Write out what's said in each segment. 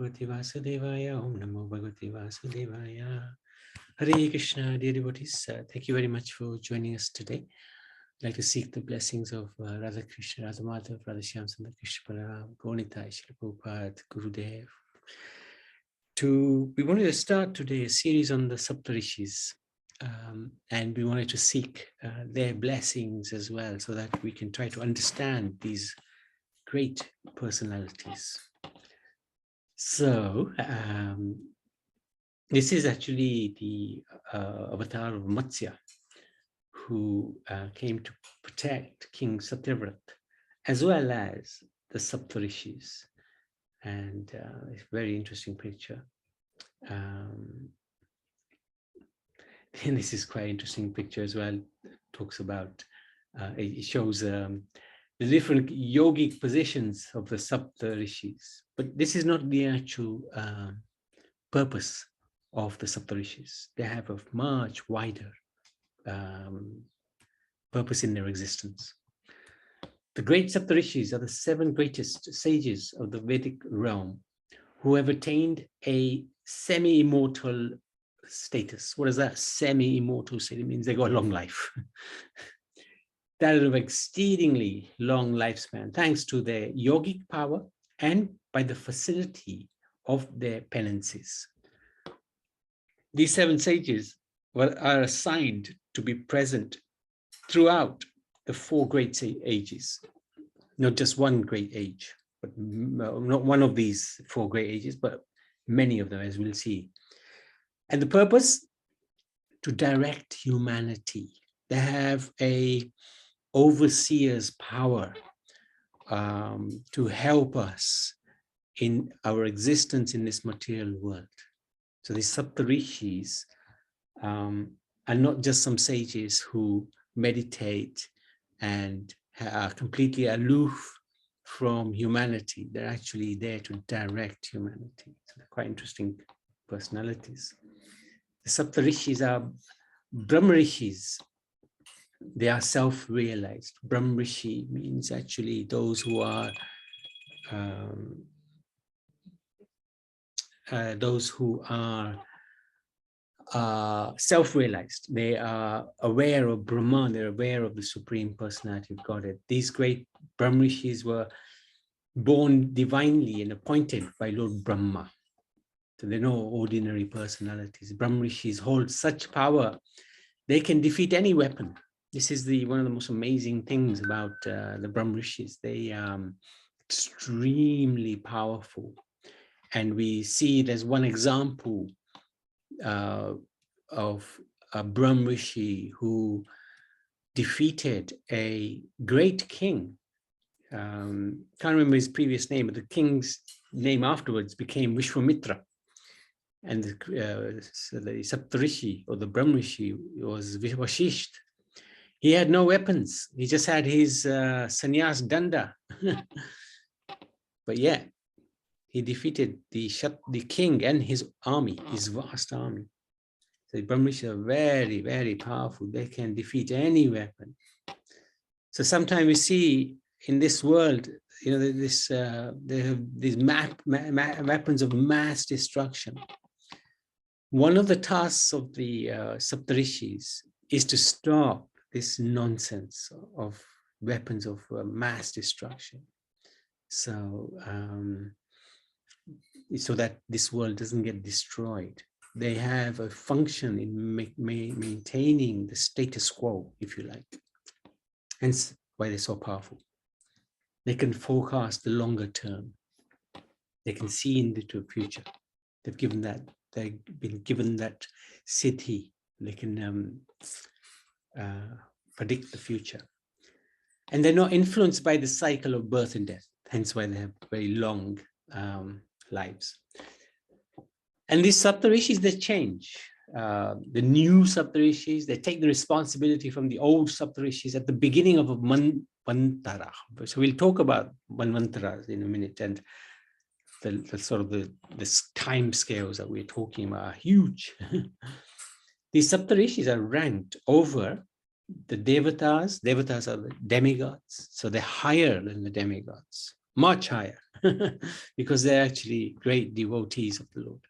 Bhagavate Vasudevaya. Om Namo Bhagavate Vasudevaya. Hare Krishna, dear devotees. Thank you very much for joining us today. I'd like to seek the blessings of Radha Krishna, Radha Madhav, Radha Shyam Sundar Krishna Balaram, Gaunitai, Srila Prabhupada, Gurudev. We wanted to start today a series on the Sapta Rishis, and we wanted to seek their blessings as well, so that we can try to understand these great personalities. So, this is actually the avatar of Matsya, who came to protect King Satyavrat, as well as the Sapta Rishis. And it's a very interesting picture. And this is quite interesting picture as well. It talks about, it shows the different yogic positions of the Sapta Rishis. But this is not the actual purpose of the Sapta Rishis. They have a much wider purpose in their existence. The great Sapta Rishis are the 7 greatest sages of the Vedic realm who have attained a semi-immortal status. What is that? Semi-immortal status? It means they got a long life. That of exceedingly long lifespan, thanks to their yogic power and by the facility of their penances. These 7 sages are assigned to be present throughout the 4 great ages, not just one great age, but not one of these 4 great ages, but many of them, as we'll see. And the purpose? To direct humanity. They have a overseer's power to help us in our existence in this material world. So these Sapta Rishis are not just some sages who meditate and are completely aloof from humanity. They're actually there to direct humanity. So they're quite interesting personalities. The Sapta Rishis are Brahma Rishis. They are self-realized. Brahma Rishi means actually those who are self-realized. They are aware of Brahman. They're aware of the Supreme Personality of Godhead. These great Brahma Rishis were born divinely and appointed by Lord Brahma. So they're no ordinary personalities. Brahma Rishis hold such power, they can defeat any weapon. This is one of the most amazing things about the Brahma Rishis. They are extremely powerful. And we see there's one example of a Brahma Rishi who defeated a great king. Can't remember his previous name, but the king's name afterwards became Vishwamitra. And so the Sapta Rishi, or the Brahma Rishi, was Vashisht. He had no weapons. He just had his sannyas danda. But yeah, he defeated the king and his army, his vast army. So the Brahma Rishis are very, very powerful. They can defeat any weapon. So sometimes we see in this world, you know, they have these weapons of mass destruction. One of the tasks of the Sapta Rishis is to stop this nonsense of weapons of mass destruction. So, so that this world doesn't get destroyed. They have a function in maintaining the status quo, if you like. Hence why they're so powerful. They can forecast the longer term. They can see into the future. They've been given that siddhi. They can predict the future. And they're not influenced by the cycle of birth and death. Hence why they have very long lives. And these Sapta Rishis, they change. The new Sapta Rishis, they take the responsibility from the old Sapta Rishis at the beginning of a Manvantara. So we'll talk about Manvantaras in a minute, and the sort of the time scales that we're talking about are huge. These Sapta Rishis are ranked over the Devatas. Devatas are the demigods, so they're higher than the demigods. much higher, because they're actually great devotees of the Lord.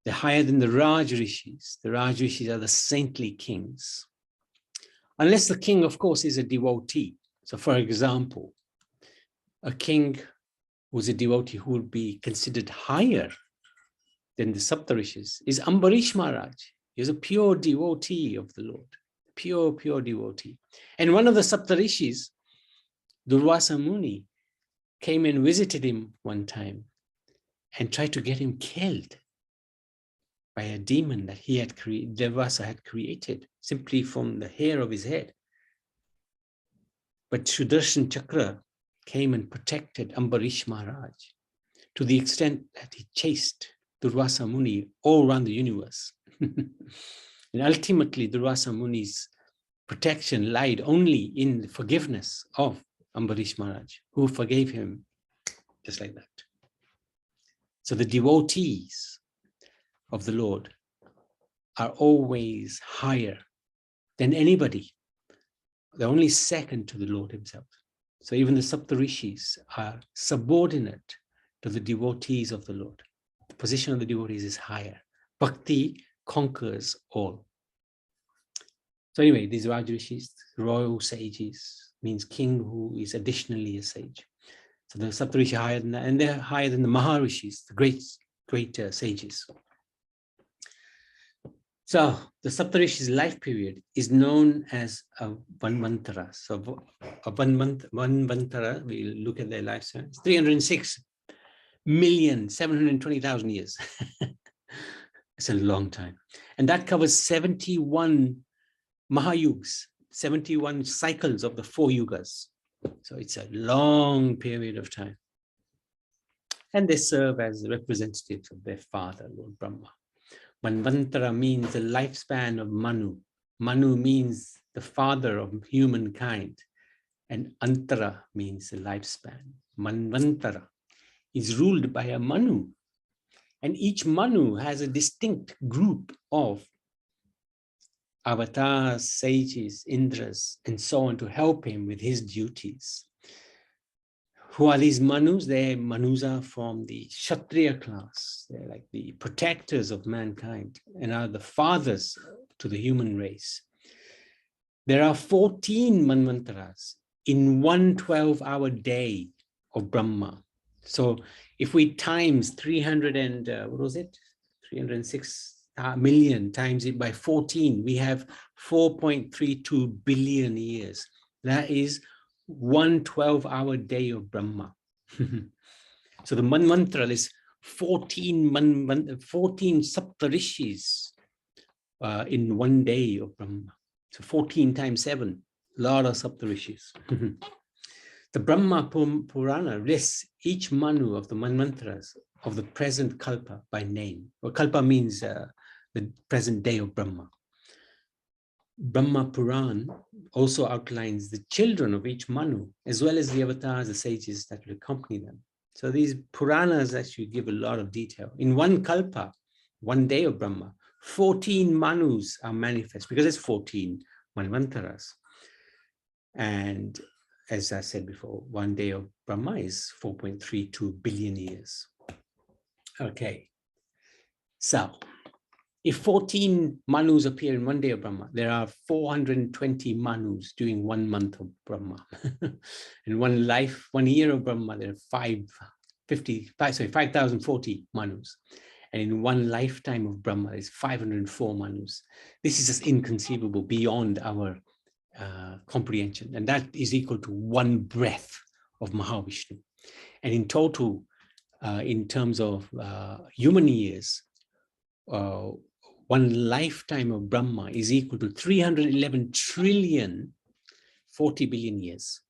They're higher than the Raj Rishis. The Raj Rishis are the saintly kings. Unless the king, of course, is a devotee. So for example, a king who's a devotee who would be considered higher than the Sapta Rishis is Ambarish Maharaj. He's a pure devotee of the Lord, pure devotee. And one of the Sapta Rishis, Durvasa Muni, came and visited him one time and tried to get him killed by a demon that he had created, Durvasa had created, simply from the hair of his head. But Sudarshan Chakra came and protected Ambarish Maharaj to the extent that he chased Durvasa Muni all around the universe. And ultimately, Durvasa Muni's protection lied only in the forgiveness of Ambarish Maharaj, who forgave him just like that. So the devotees of the Lord are always higher than anybody. They're only second to the Lord himself. So even the Sapta Rishis are subordinate to the devotees of the Lord. The position of the devotees is higher. Bhakti conquers all. So anyway, these Raj Rishis, royal sages, means king who is additionally a sage. So the Sapta Rishi are higher than that, and they're higher than the Maharishis, the great sages. So the Sapta Rishi's life period is known as a Vanvantara. So a Vanvantara, we look at their lifespan, it's 306,720,000 years. It's a long time. And that covers 71 Mahayugas, 71 cycles of the 4 yugas. So it's a long period of time. And they serve as representatives of their father, Lord Brahma. Manvantara means the lifespan of Manu. Manu means the father of humankind. And Antara means the lifespan. Manvantara is ruled by a Manu. And each Manu has a distinct group of avatars, sages, Indras, and so on to help him with his duties. Who are these Manus? They're Manus are from the Kshatriya class. They're like the protectors of mankind and are the fathers to the human race. There are 14 Manvantaras in one 12-hour day of Brahma. So if we times 306 million times it by 14, we have 4.32 billion years. That is one 12-hour day of Brahma. So the Manvantara is 14 Saptarishis in one day of Brahma. So 14 times 7, a lot of Saptarishis. The Brahma Purana lists each Manu of the Manvantaras of the present Kalpa by name. Well, Kalpa means the present day of Brahma. Brahma Puran also outlines the children of each Manu, as well as the avatars, the sages that will accompany them. So these Puranas actually give a lot of detail. In one Kalpa, one day of Brahma, 14 Manus are manifest, because it's 14 Manvantaras. And as I said before, one day of Brahma is 4.32 billion years. Okay, so if 14 Manus appear in one day of Brahma, there are 420 Manus during 1 month of Brahma. In 1 year of Brahma, there are 5,040 Manus. And in 1 lifetime of Brahma, there's 504 Manus. This is just inconceivable, beyond our comprehension. And that is equal to 1 breath of Mahavishnu. And in total, in terms of human years, 1 lifetime of Brahma is equal to 311 trillion 40 billion years.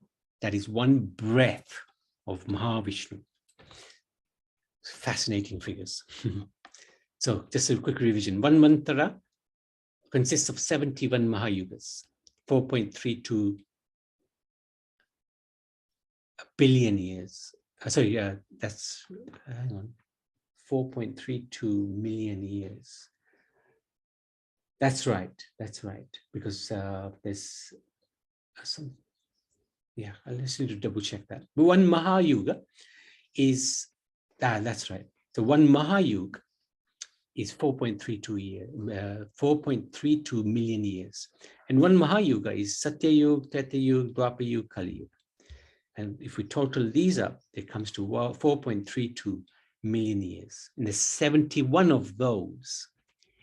That is 1 breath of Mahavishnu. Fascinating figures. So just a quick revision. 1 Mantara consists of 71 Mahayugas, 4.32 billion years. That's, hang on, 4.32 million years. That's right, because there's some Yeah, I just need to double check that. But one Mahayuga is, that's right. So one Mahayuga is 4.32 million years. And one Mahayuga is Satyayug, Tretayug, Dwapayug, Kaliyug. And if we total these up, it comes to 4.32 million years. And there's 71 of those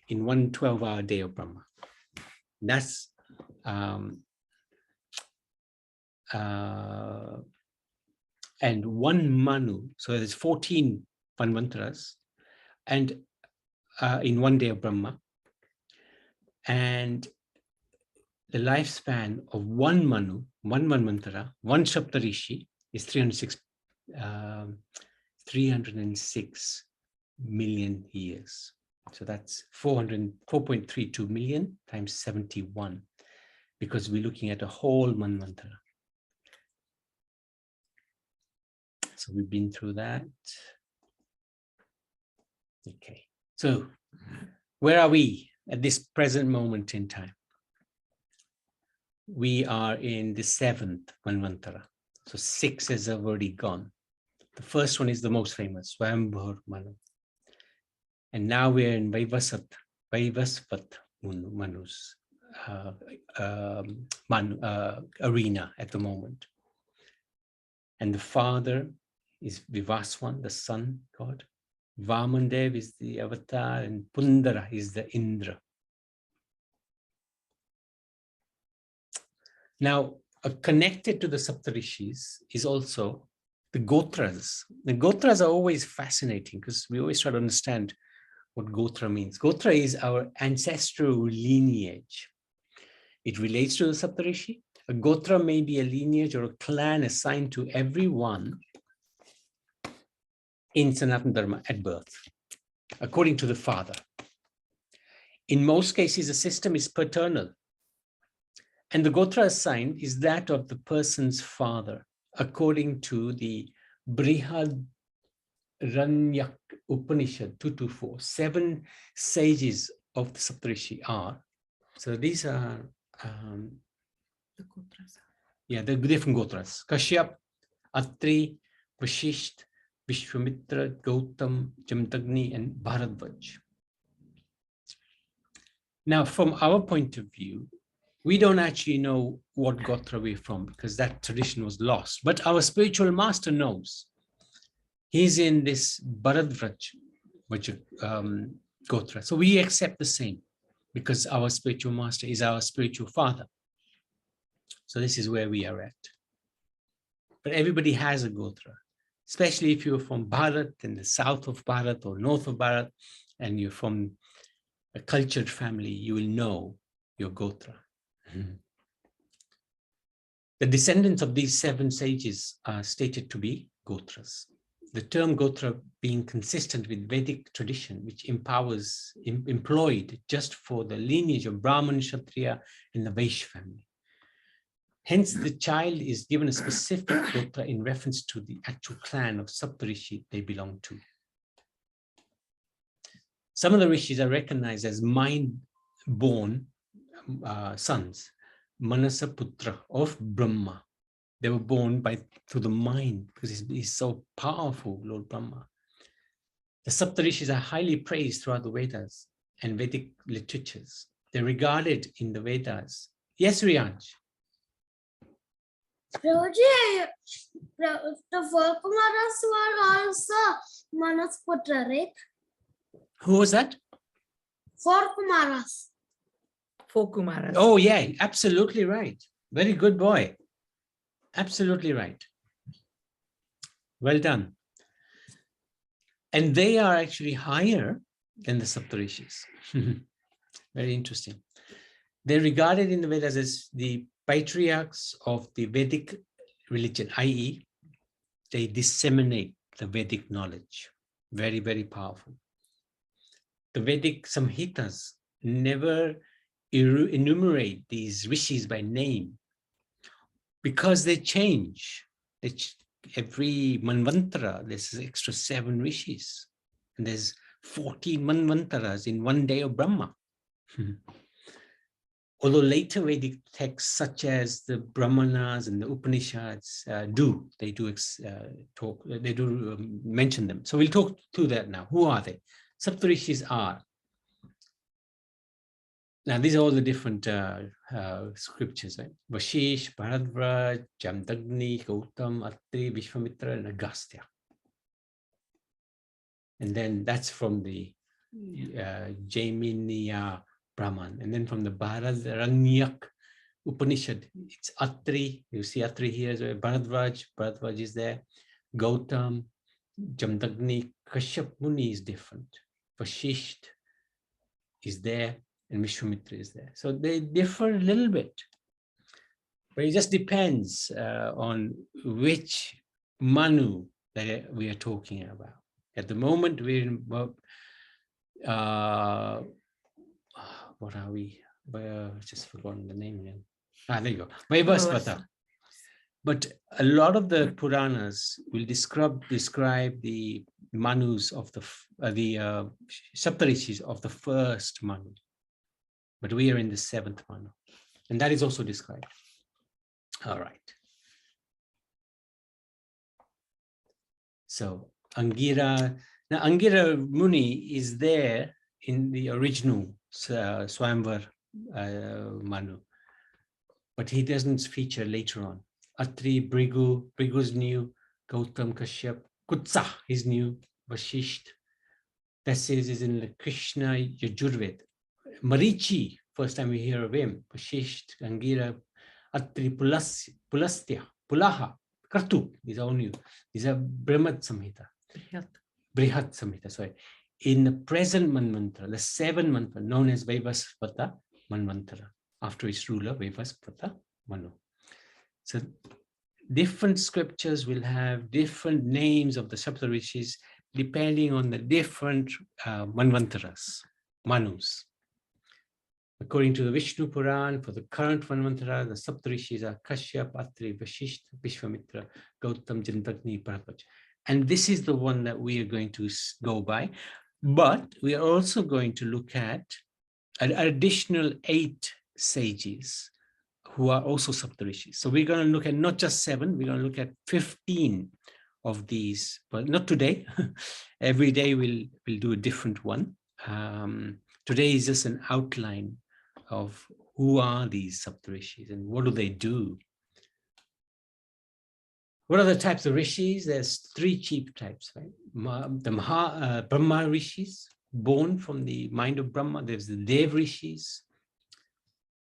in one 12-hour day of Brahma. That's and one Manu, so there's 14 Manvantaras, and in one day of Brahma. And the lifespan of one Manu, one Manvantara, one Saptarishi is 306 million years. So that's 4.32 million times 71, because we're looking at a whole Manvantara. So we've been through that. Okay, so where are we at this present moment in time? We are in the 7th Manvantara. So 6 has already gone. The first one is the most famous, Swayambhur Manu. And now we're in Vaivasvat Manu's arena at the moment. And the father is Vivaswan, the sun god. Vamandev is the avatar, and Pundara is the Indra. Now, connected to the Saptarishis is also the Gotras. The Gotras are always fascinating because we always try to understand what Gotra means. Gotra is our ancestral lineage. It relates to the Saptarishi. A Gotra may be a lineage or a clan assigned to everyone in Sanatana Dharma at birth, according to the father. In most cases, the system is paternal. And the Gotra assigned is that of the person's father, according to the Brihadaranyaka Upanishad 224. 7 sages of the Saptarishi are. So these are the Gotras. Yeah, the different Gotras. Kashyap, Atri, Rishis, Vishwamitra, Gautam, Jamdagni, and Bharat. Now, from our point of view, we don't actually know what Gotra we're from because that tradition was lost. But our spiritual master knows. He's in this Bharat Gotra. So we accept the same because our spiritual master is our spiritual father. So this is where we are at. But everybody has a Gotra, especially if you're from Bharat, in the south of Bharat or north of Bharat, and you're from a cultured family, you will know your Gotra. The descendants of these 7 sages are stated to be Gotras. The term Gotra being consistent with Vedic tradition, which employed just for the lineage of Brahman, Kshatriya, and the Vaishya family. Hence, the child is given a specific Gotra in reference to the actual clan of Saptarishi they belong to. Some of the rishis are recognized as mind-born sons, Manasa Putra of Brahma. They were born through the mind because he's so powerful, Lord Brahma. The Saptarishis are highly praised throughout the Vedas and Vedic literatures. They're regarded in the Vedas. Yes, Riyanj? Prabhuji, the 4 Kumaras were also Manas Putra, right? Who was that? 4 Kumaras. 4 Kumaras. Oh, yeah, absolutely right. Very good boy. Absolutely right. Well done. And they are actually higher than the Saptarishis. Very interesting. They're regarded in the Vedas as the patriarchs of the Vedic religion, i.e., they disseminate the Vedic knowledge. Very, very powerful. The Vedic Samhitas never enumerate these rishis by name because they change. Every Manvantara, there's extra 7 rishis. And there's 14 Manvantaras in one day of Brahma. Although later Vedic texts such as the Brahmanas and the Upanishads mention them. So we'll talk to that now. Who are they? Saptarishis are. Now these are all the different scriptures, right? Vashish, Bharat, Jamdagni, Gautam, Atri, Vishwamitra, and Agastya. And then that's from the Jaiminiya Brahman. And then from the Bharat Upanishad, it's Atri. You see Atri here, so Bharadvaj is there. Gautam, Jamdagni, Kashyap Muni is different. Vashisht is there, and Vishwamitra is there. So they differ a little bit. But it just depends on which Manu that we are talking about. At the moment, we're in what are we? Just forgotten the name again. There you go. Vaivasvata. But a lot of the Puranas will describe the Manus of the Saptarishis of the first Manu. But we are in the seventh Manu. And that is also described. All right. So Angira, now Angira Muni is there in the original Swayamvar Manu, but he doesn't feature later on. Atri, Brigu's new, Gautam, Kashyap, Kutsa is new, Vashisht, this is in the Krishna Yajurved. Marichi, first time we hear of him, Vashisht, Angira, Atri, Pulastya, Pulaha, Kartu, these are all new. These are Brahmat Samhita. Brihat Samhita, sorry. In the present Manvantara, the seventh Manvantara, known as Vaivasvata Manvantara, after its ruler, Vaivasvata Manu. So different scriptures will have different names of the Saptarishis depending on the different Manvantaras, Manus. According to the Vishnu Puran, for the current Manvantara, the Saptarishis are Kashyap, Atri, Vashisht, Vishwamitra, Gautam, Jamdagni, Bharat. And this is the one that we are going to go by. But we are also going to look at an additional 8 sages who are also Saptarishis. So we're going to look at not just 7, we're going to look at 15 of these, but not today. Every day we'll do a different one. Today is just an outline of who are these Saptarishis and what do they do. What are the types of rishis? There's 3 chief types, right? The Brahma rishis, born from the mind of Brahma. There's the Dev rishis,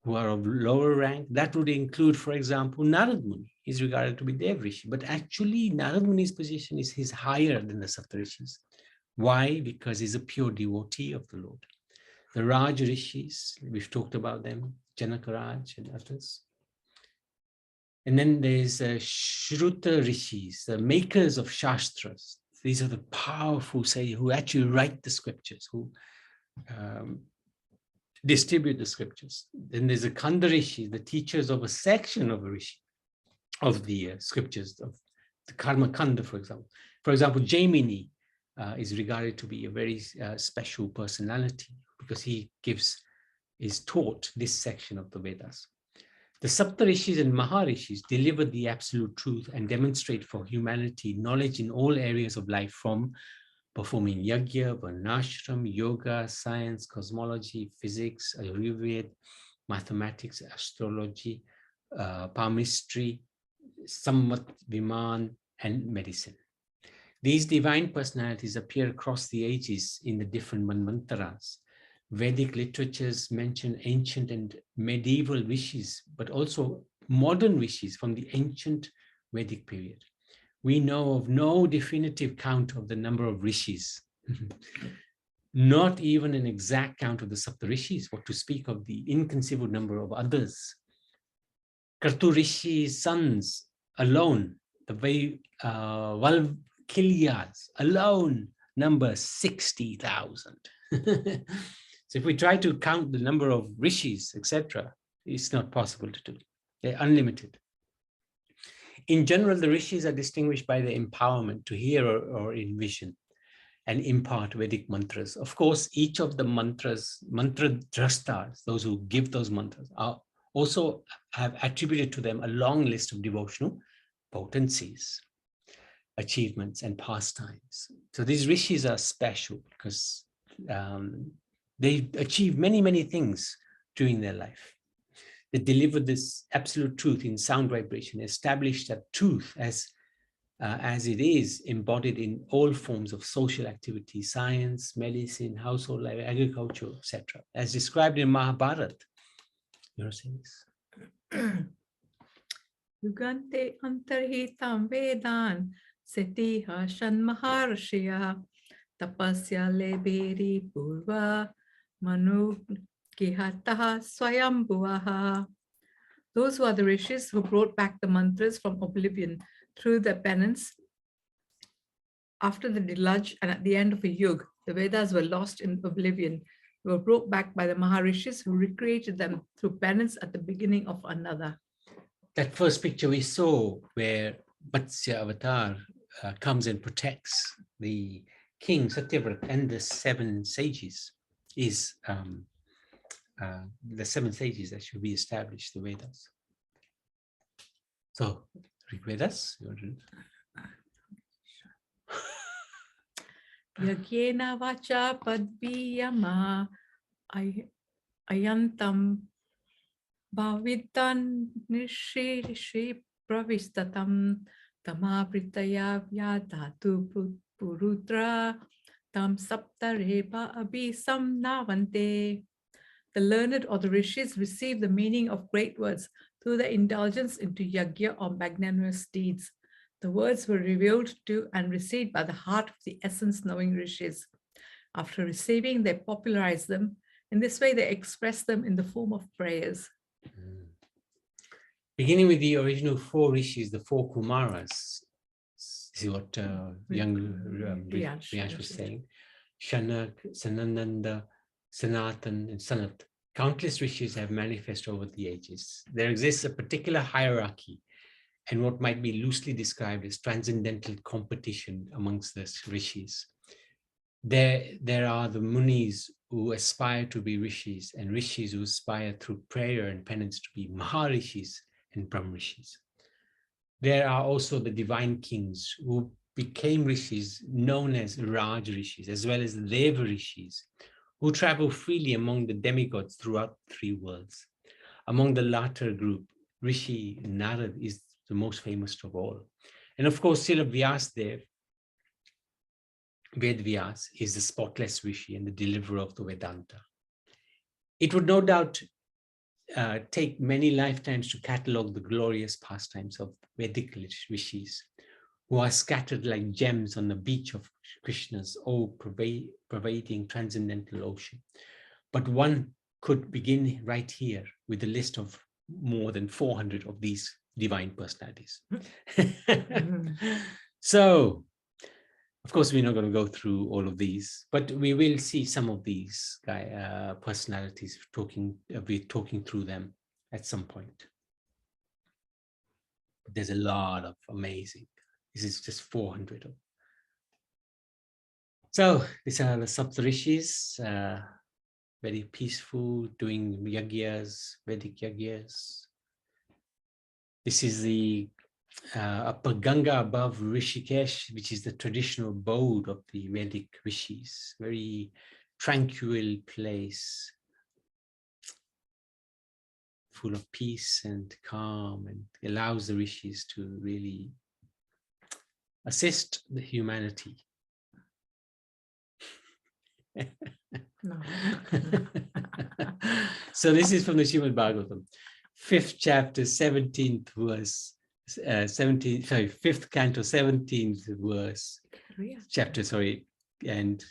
who are of lower rank. That would include, for example, Narad Muni. He's regarded to be Dev rishi, but actually Narad Muni's position is higher than the Saptarishis. Why? Because he's a pure devotee of the Lord. The Raj rishis, we've talked about them, Janaka Raj and others. And then there's Shruta Rishis, the makers of Shastras. These are the powerful sages who actually write the scriptures, who distribute the scriptures. Then there's the Kanda Rishis, the teachers of a section of a Rishi, of the scriptures, of the Karma Kanda, for example. For example, Jaimini is regarded to be a very special personality because he is taught this section of the Vedas. The Saptarishis and Maharishis deliver the absolute truth and demonstrate for humanity knowledge in all areas of life, from performing yajna, varnashram, yoga, science, cosmology, physics, Ayurveda, mathematics, astrology, palmistry, samvat, viman, and medicine. These divine personalities appear across the ages in the different manvantaras. Vedic literatures mention ancient and medieval rishis, but also modern rishis from the ancient Vedic period. We know of no definitive count of the number of rishis, not even an exact count of the Saptarishis, what to speak of the inconceivable number of others. Kartu Rishi's sons alone, the Valkilyas alone, number 60,000. So if we try to count the number of rishis, etc., it's not possible to do. They're unlimited. In general, the rishis are distinguished by their empowerment to hear or envision, and impart Vedic mantras. Of course, each of the mantras, mantra drastas, those who give those mantras, are also have attributed to them a long list of devotional potencies, achievements, and pastimes. So these rishis are special because they achieve many, many things during their life. They delivered this absolute truth in sound vibration, established that truth as it is embodied in all forms of social activity, science, medicine, household life, agriculture, etc. As described in Mahabharat. You know, saying this. Yugante antarhitam vedan setiha shanmaharshya tapasya leberi purva manu kihataha swayambhuvaha. Those who are the rishis who brought back the mantras from oblivion through their penance after the deluge and at the end of a yug, the Vedas were lost in oblivion. They were brought back by the Maharishis who recreated them through penance at the beginning of another. That first picture we saw where Matsya Avatar comes and protects the king Satyavrata and the 7 sages is the 7 sages that should re-establish the Vedas. So, Vedas. Yagyena vacha padviyama ayantam bhavitan nishi pravistatam tamavritaya vyadhatu purudra tam sapta reba abhisam navante. The learned or the rishis receive the meaning of great words through their indulgence into yagya or magnanimous deeds. The words were revealed to and received by the heart of the essence-knowing rishis. After receiving, they popularize them. In this way, they express them in the form of prayers. Beginning with the original 4 rishis, the 4 Kumaras, this is what young Riyansh was saying. Shanak, Sanananda, Sanatan, and Sanat. Countless rishis have manifested over the ages. There exists a particular hierarchy and what might be loosely described as transcendental competition amongst the rishis. There are the munis who aspire to be rishis and rishis who aspire through prayer and penance to be maharishis and brahmarishis. There are also the divine kings who became rishis known as Raj rishis, as well as the Deva rishis, who travel freely among the demigods throughout 3 worlds. Among the latter group, Rishi Narad is the most famous of all. And of course, Srila Vyasadeva, Ved Vyas, is the spotless Rishi and the deliverer of the Vedanta. It would no doubt take many lifetimes to catalogue the glorious pastimes of Vedic rishis, who are scattered like gems on the beach of Krishna's all-pervading transcendental ocean. But one could begin right here with a list of more than 400 of these divine personalities. So, of course, we're not going to go through all of these, but we will see some of these personalities we're talking through them at some point. But there's a lot of amazing. This is just 400 of. So these are the Sapta Rishis, very peaceful, doing yagyas, Vedic yagyas. This is the upper Ganga above Rishikesh, which is the traditional abode of the Vedic rishis. Very tranquil place, full of peace and calm, and allows the rishis to really assist the humanity. No. So this is from the Srimad Bhagavatam, 5th chapter, 17th verse, 5th canto, 17th verse, chapter, sorry, and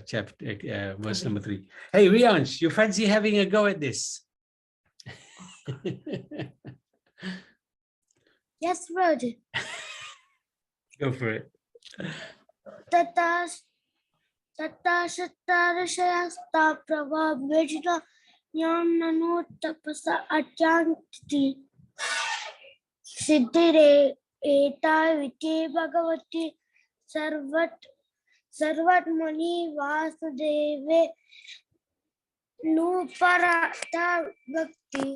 chapter, verse number 3. Hey, Riyansh, you fancy having a go at this? Yes, Roger. Go for it. Tata Shatarashayasta Prabha Vejita Yamnanu Tapasa Atyanti Siddhire Eta Viti Bhagavati Sarvat Sarvatmani Vasudeve Nuparata Bhakti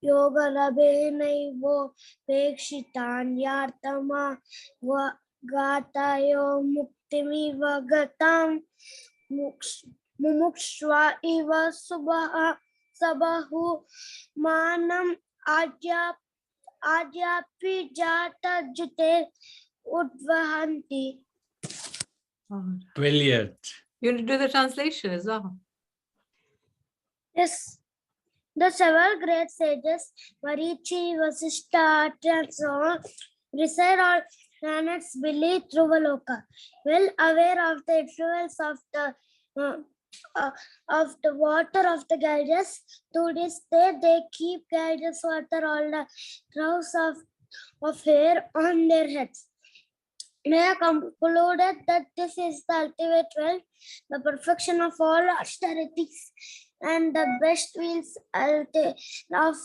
Yogalabhenaivo Pekshitanyartama Gatayo Muktimiva Gatam Mumukshva Iva Sabahu Manam Adyapi Jata Jute Udvahanti. Brilliant. You need to do the translation as well. Yes, the several great sages, Marichi, Vasishta, Atri, and so on, reside on planets beneath Dhruvaloka. Well aware of the influence of the water of the Ganges, to this day they keep Ganges water on the crowns of hair on their heads. They have concluded that this is the ultimate wealth, the perfection of all austerities, and the best means of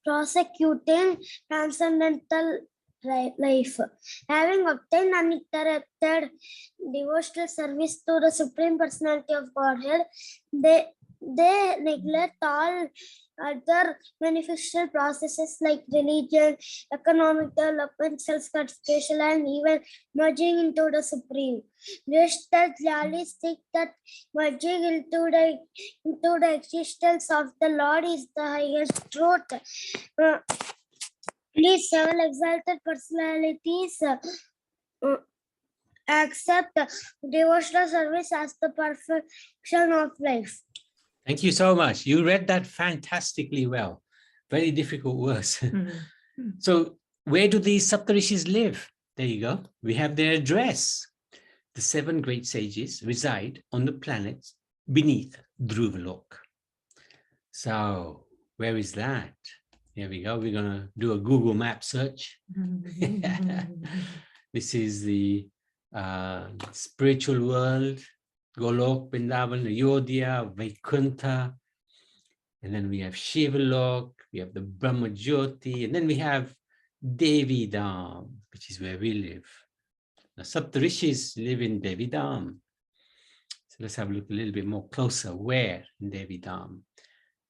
prosecuting transcendental life. Having obtained uninterrupted devotional service to the Supreme Personality of Godhead, they neglect all other beneficial processes like religion, economic development, self-gratification, and even merging into the Supreme. Just as Lali think that merging into the existence of the Lord is the highest truth. These seven exalted personalities accept devotional service as the perfection of life. Thank you so much. You read that fantastically well. Very difficult words. So where do these Saptarishis live? There you go. We have their address. The seven great sages reside on the planets beneath Dhruvalok. So where is that? Here we go. We're going to do a Google map search. This is the spiritual world. Golok, Vrindavan, Ayodhya, Vaikuntha, and then we have Shivalok, we have the Brahma Jyoti, and then we have Devadam, which is where we live. Now, Saptarishis live in Devadam. So let's have a look a little bit more closer. Where in Devadam?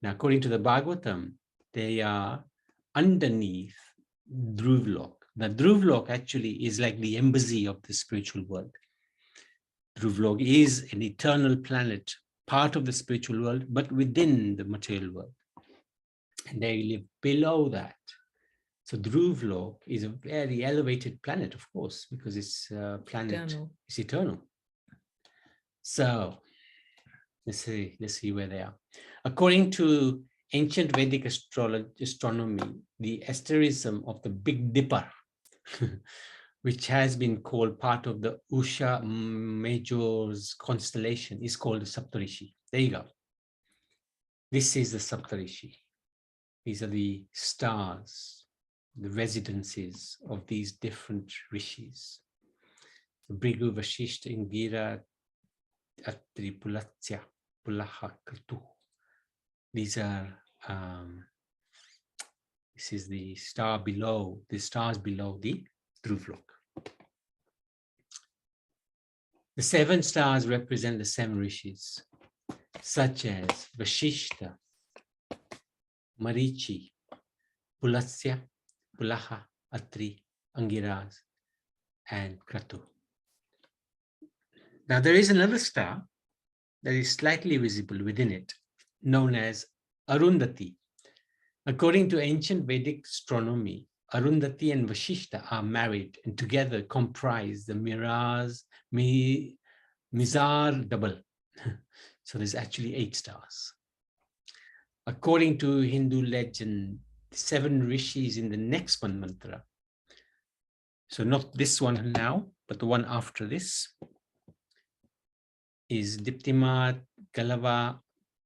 Now, according to the Bhagavatam, they are underneath Dhruvalok. Now, Dhruvalok actually is like the embassy of the spiritual world. Dhruvalok is an eternal planet, part of the spiritual world, but within the material world. And they live below that. So Dhruvalok is a very elevated planet, of course, because it's a planet, it's eternal. So let's see where they are. According to ancient Vedic astronomy, the asterism of the Big Dipper, which has been called part of the Usha Major's constellation, is called the Saptarishi. There you go. This is the Saptarishi. These are the stars, the residences of these different rishis. Bhrigu, Vashishta, Ingira, Atri, Pulatsya, Pulaha, Kratu. These are, this is the star below, the stars below the Dhruvalok. The seven stars represent the seven rishis, such as Vashishta, Marichi, Pulatsya, Pulaha, Atri, Angiras, and Kratu. Now there is another star that is slightly visible within it, known as Arundhati. According to ancient Vedic astronomy, Arundhati and Vashishta are married and together comprise the Mizar double. So there's actually 8 stars. According to Hindu legend, 7 rishis in the next one mantra. So not this one now, but the one after this is Diptimat, Galava,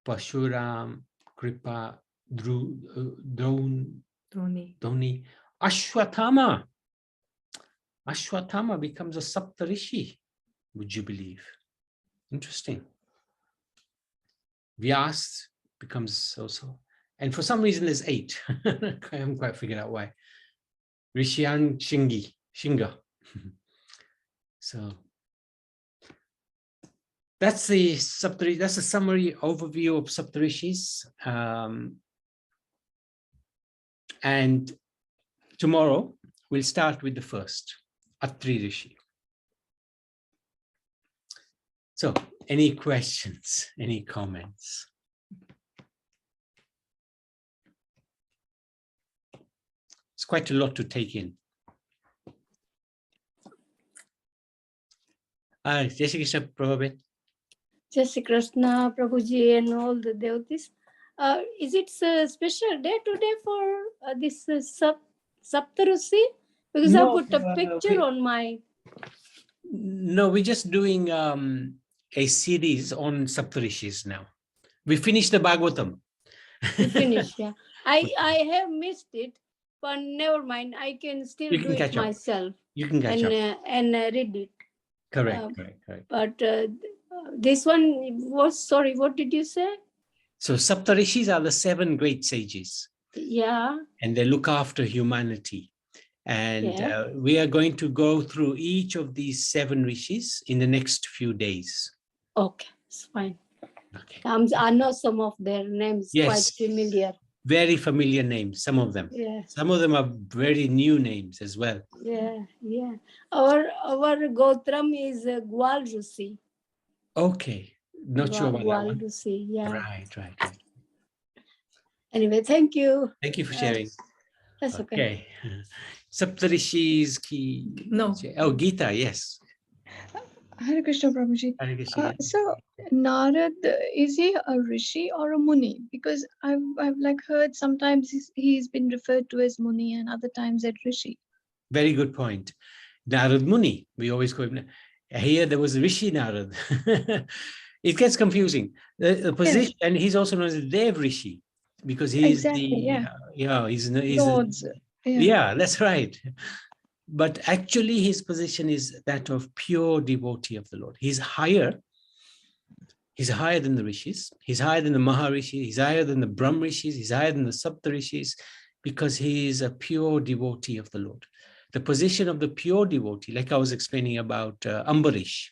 Pashuram, Kripa, Droni, Ashwatthama. Ashwatthama becomes a Saptarishi, would you believe? Interesting. Vyas becomes also, and for some reason there's 8. I haven't quite figured out why. Rishian Shinga. So that's the Saptarishi. That's a summary overview of Saptarishis. And tomorrow we'll start with the first, Atri Rishi. So, any questions, any comments? It's quite a lot to take in. Jai Shri Krishna, Prabhupada. Jai Shri Krishna, Prabhuji, and all the devotees. Is it a special day today for this Saptarishi? Because No, I put a picture on my. No, we're just doing a series on Saptarishis now. We finished the Bhagavatam. You finish, yeah. I have missed it, but never mind. I can still do it myself. You can catch up. And read it. Correct. But this one was, sorry, what did you say? So Saptarishis are the 7 great sages. Yeah. And they look after humanity. And we are going to go through each of these 7 rishis in the next few days. Okay, it's fine. Okay. I know some of their names, quite familiar. Very familiar names, some of them. Yeah. Some of them are very new names as well. Yeah. Our Gotram is Gwal Rishi. Okay. Not sure about that one. Rishi, yeah. Right. Anyway, thank you. Thank you for sharing. That's okay. Saptarishis ki. No. Oh, Gita, yes. Hare Krishna, Prabhuji. Hare Krishna. So Narad, is he a rishi or a muni? Because I've like heard sometimes he's been referred to as muni and other times as rishi. Very good point. Narad Muni, we always call him. Here there was Rishi Narad. It gets confusing. The position, and he's also known as Dev Rishi because he's Lords. Yeah, that's right. But actually his position is that of pure devotee of the Lord. He's higher than the Rishis. He's higher than the Maharishi. He's higher than the Brahm Rishis. He's higher than the Saptarishis because he is a pure devotee of the Lord. The position of the pure devotee, like I was explaining about Ambarish.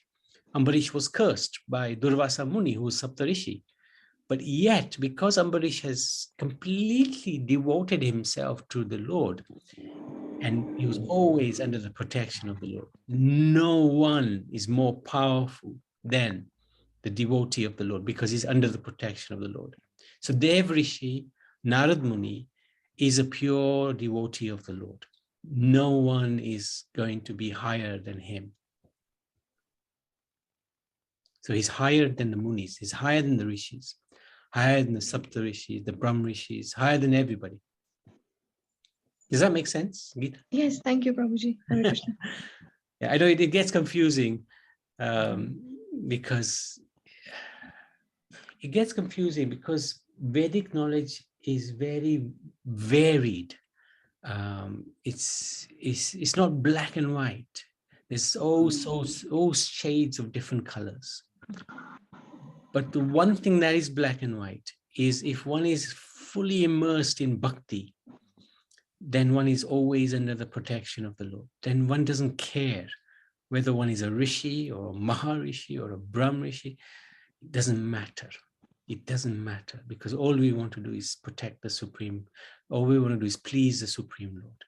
Ambarish was cursed by Durvasa Muni, who was Saptarishi. But yet, because Ambarish has completely devoted himself to the Lord, and he was always under the protection of the Lord, no one is more powerful than the devotee of the Lord because he's under the protection of the Lord. So Dev Rishi, Narad Muni, is a pure devotee of the Lord. No one is going to be higher than him. So he's higher than the Munis, he's higher than the Rishis, higher than the Saptarishis, the Brahm Rishis, higher than everybody. Does that make sense, Gita? Yes, thank you, Prabhuji. Hare Krishna. Yeah, I know it gets confusing because Vedic knowledge is very varied. It's not black and white. There's all shades of different colors. But the one thing that is black and white is if one is fully immersed in bhakti, then one is always under the protection of the Lord. Then one doesn't care whether one is a rishi or a maharishi or a brahm rishi. It doesn't matter. It doesn't matter because all we want to do is protect the Supreme. All we want to do is please the Supreme Lord.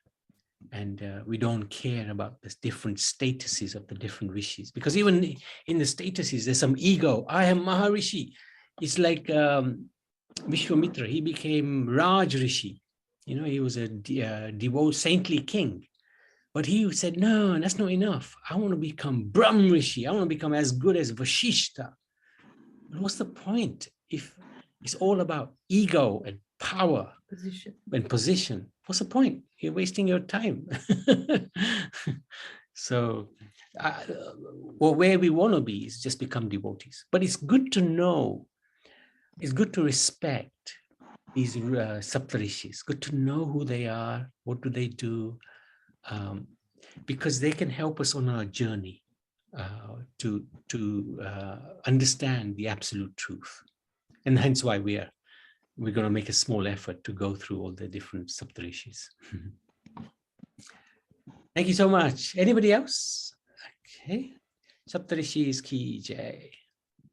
And we don't care about the different statuses of the different rishis. Because even in the statuses, there's some ego. I am Maharishi. It's like Vishwamitra. He became Raj Rishi. You know, he was a devout, saintly king. But he said, no, that's not enough. I want to become Brahm Rishi. I want to become as good as Vashishta. But what's the point if it's all about ego and power and position? What's the point? You're wasting your time. So where we want to be is just become devotees. But it's good to know, it's good to respect these Saptarishis. Good to know who they are, what do they do, because they can help us on our journey to understand the absolute truth. And hence why we're going to make a small effort to go through all the different Saptarishis. Thank you so much. Anybody else? Okay. Saptarishis ki jai.